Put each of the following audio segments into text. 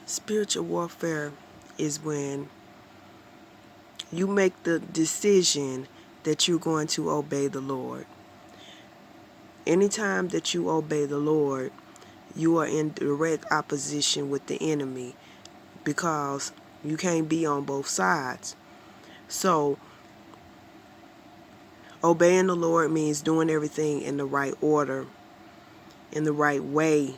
Spiritual warfare is when you make the decision that you're going to obey the Lord. Anytime that you obey the Lord, you are in direct opposition with the enemy because you can't be on both sides. So, obeying the Lord means doing everything in the right order, in the right way.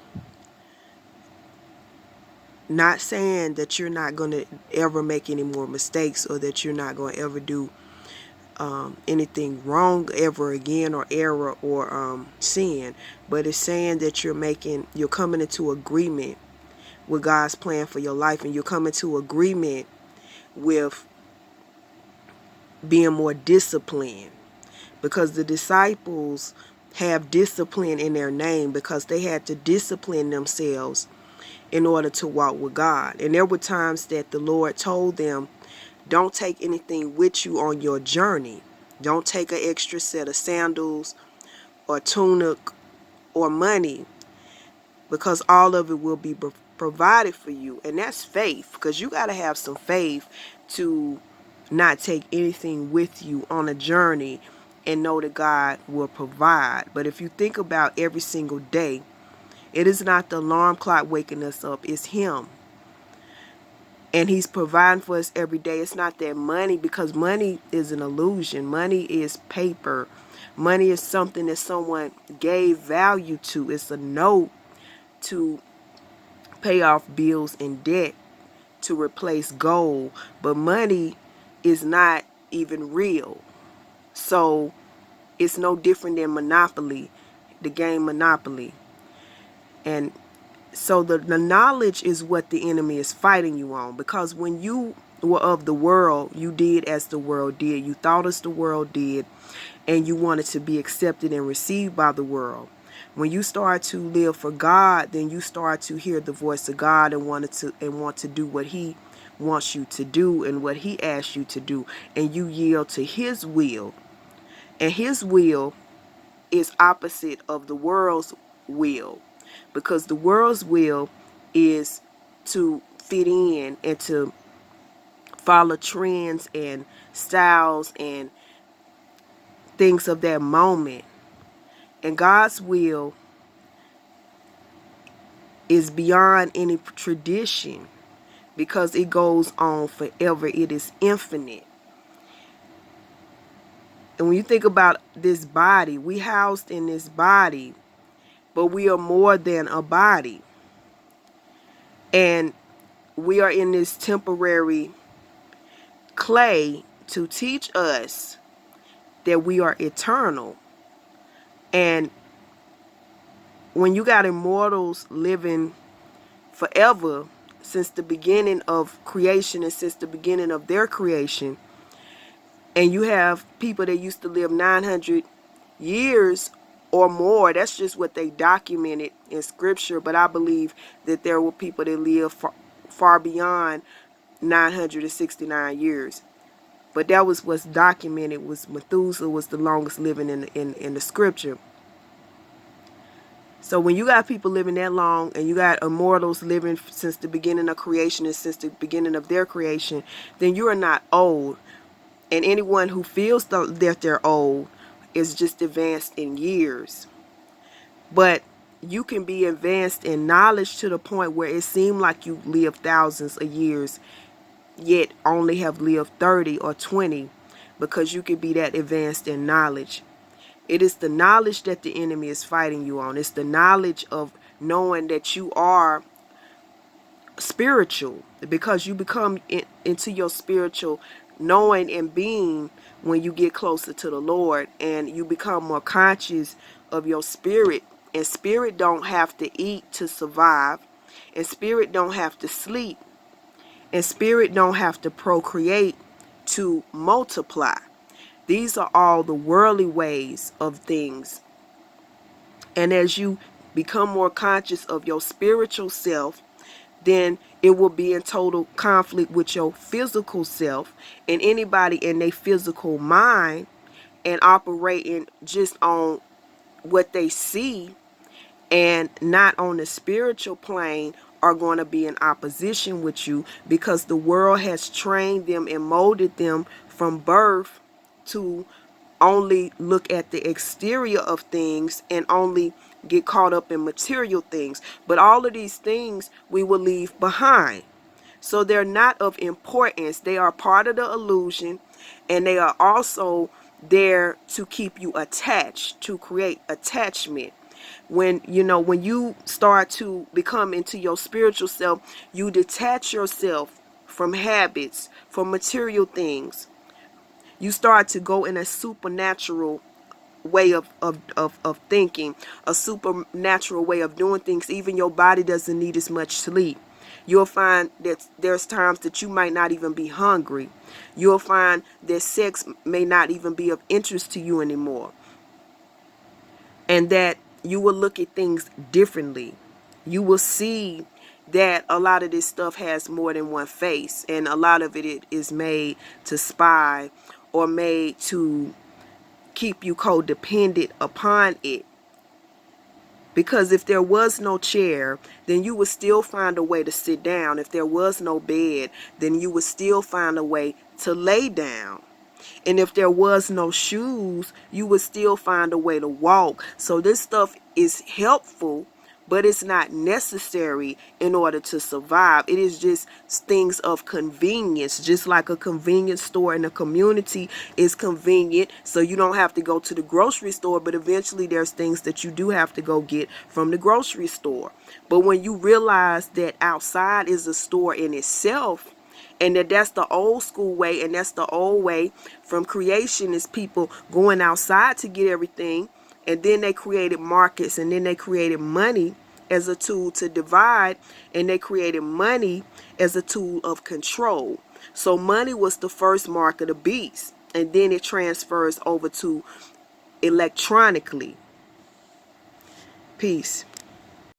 Not saying that you're not going to ever make any more mistakes or that you're not going to ever do anything wrong ever again or error or sin, but it's saying that you're coming into agreement with God's plan for your life, and you're coming to agreement with being more disciplined, because the disciples have discipline in their name because they had to discipline themselves in order to walk with God. And there were times that the Lord told them, don't take anything with you on your journey. Don't take an extra set of sandals or tunic or money, because all of it will be provided for you. And that's faith, because you got to have some faith to not take anything with you on a journey and know that God will provide. But if you think about every single day, it is not the alarm clock waking us up, it's Him. And He's providing for us every day. It's not that money, because money is an illusion. Money is paper. Money is something that someone gave value to. It's a note to pay off bills and debt, to replace gold. But money is not even real. So it's no different than Monopoly, the game Monopoly. And so the knowledge is what the enemy is fighting you on, because when you were of the world, you did as the world did. You thought as the world did, and you wanted to be accepted and received by the world. When you start to live for God, then you start to hear the voice of God and want to do what He wants you to do and what He asks you to do, and you yield to His will. And His will is opposite of the world's will, because the world's will is to fit in and to follow trends and styles and things of that moment. And God's will is beyond any tradition, because it goes on forever. It is infinite. And when you think about this body, we housed in this body, but we are more than a body. And we are in this temporary clay to teach us that we are eternal. And when you got immortals living forever since the beginning of creation and since the beginning of their creation, and you have people that used to live 900 years or more, that's just what they documented in scripture. But I believe that there were people that lived far beyond 969 years. But that was what's documented. Was Methuselah was the longest living in the scripture. So when you got people living that long, and you got immortals living since the beginning of creation and since the beginning of their creation, then you are not old. And anyone who feels that they're old is just advanced in years. But you can be advanced in knowledge to the point where it seems like you lived thousands of years, yet only have lived 30 or 20, because you can be that advanced in knowledge. It is the knowledge that the enemy is fighting you on. It's the knowledge of knowing that you are spiritual, because you become into your spiritual knowing and being when you get closer to the Lord, and you become more conscious of your spirit. And spirit don't have to eat to survive, and spirit don't have to sleep, and spirit don't have to procreate to multiply. These are all the worldly ways of things. And as you become more conscious of your spiritual self, then it will be in total conflict with your physical self. And anybody in their physical mind and operating just on what they see and not on the spiritual plane are going to be in opposition with you, because the world has trained them and molded them from birth to only look at the exterior of things and only get caught up in material things. But all of these things we will leave behind. So they're not of importance. They are part of the illusion, and they are also there to keep you attached, to create attachment. When you start to become into your spiritual self, you detach yourself from habits, from material things. You start to go in a supernatural way of thinking, a supernatural way of doing things. Even your body doesn't need as much sleep. You'll find that there's times that you might not even be hungry. You'll find that sex may not even be of interest to you anymore. And that you will look at things differently. You will see that a lot of this stuff has more than one face, and a lot of it is made to spy or made to keep you codependent upon it. Because if there was no chair, then you would still find a way to sit down. If there was no bed, then you would still find a way to lay down. And if there was no shoes, you would still find a way to walk. So this stuff is helpful, but it's not necessary in order to survive. It is just things of convenience. Just like a convenience store in a community is convenient, so you don't have to go to the grocery store, but eventually there's things that you do have to go get from the grocery store. But when you realize that outside is a store in itself, and that's the old school way, and that's the old way from creation, is people going outside to get everything. And then they created markets, and then they created money as a tool to divide, and they created money as a tool of control. So money was the first mark of the beast, and then it transfers over to electronically. Peace.